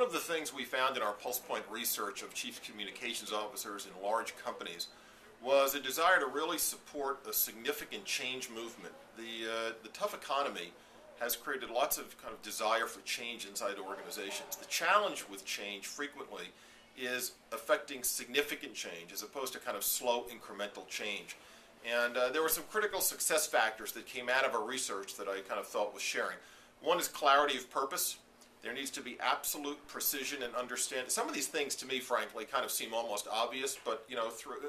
One of the things we found in our PulsePoint research of chief communications officers in large companies was a desire to really support a significant change movement. The tough economy has created lots of kind of desire for change inside organizations. The challenge with change frequently is affecting significant change as opposed to kind of slow incremental change. And there were some critical success factors that came out of our research that I kind of thought was sharing. One is clarity of purpose. There needs to be absolute precision and understanding. Some of these things, to me, frankly, kind of seem almost obvious, but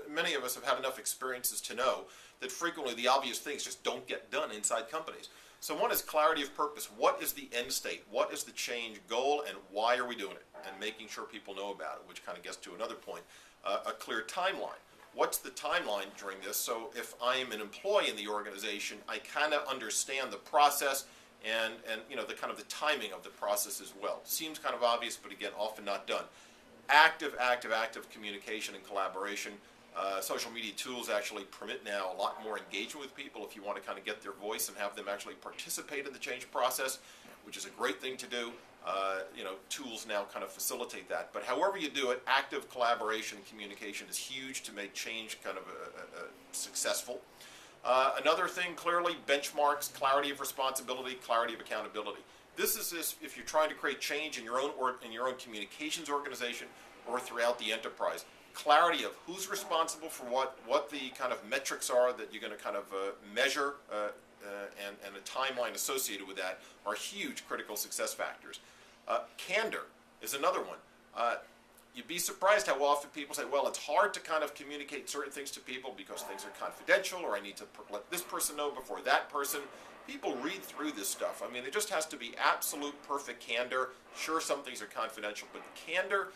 many of us have had enough experiences to know that frequently the obvious things just don't get done inside companies. So one is clarity of purpose. What is the end state? What is the change goal, and why are we doing it? And making sure people know about it, which kind of gets to another point, a clear timeline. What's the timeline during this? So if I am an employee in the organization, I kind of understand the process and the kind of the timing of the process as well. Seems kind of obvious, but again, often not done. Active communication and collaboration. Social media tools actually permit now a lot more engagement with people if you want to kind of get their voice and have them actually participate in the change process, which is a great thing to do. Tools now kind of facilitate that. But however you do it, active collaboration and communication is huge to make change kind of successown. Another thing, clearly, benchmarks, clarity of responsibility, clarity of accountability. This is if you're trying to create change in your own communications organization or throughout the enterprise. Clarity of who's responsible for what the kind of metrics are that you're going to kind of measure and a timeline associated with that are huge critical success factors. Candor is another one. You'd be surprised how often people say, well, it's hard to kind of communicate certain things to people because things are confidential, or I need to let this person know before that person. People read through this stuff. I mean, it just has to be absolute perfect candor. Sure, some things are confidential, but candor,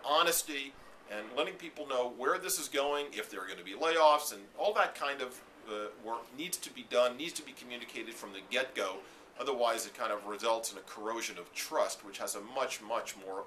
honesty, and letting people know where this is going, if there are going to be layoffs, and all that kind of work needs to be done, needs to be communicated from the get-go. Otherwise, it kind of results in a corrosion of trust, which has a much more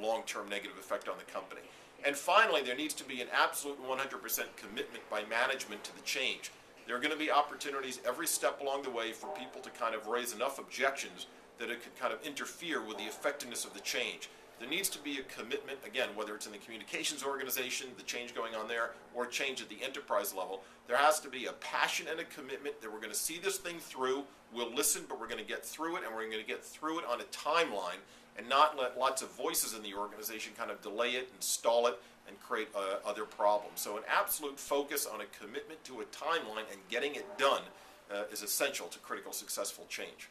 long-term negative effect on the company. And finally, there needs to be an absolute 100% commitment by management to the change. There are going to be opportunities every step along the way for people to kind of raise enough objections that it could kind of interfere with the effectiveness of the change. There needs to be a commitment, again, whether it's in the communications organization, the change going on there, or change at the enterprise level. There has to be a passion and a commitment that we're going to see this thing through. We'll listen, but we're going to get through it, and we're going to get through it on a timeline and not let lots of voices in the organization kind of delay it and stall it and create other problems. So an absolute focus on a commitment to a timeline and getting it done is essential to critical successful change.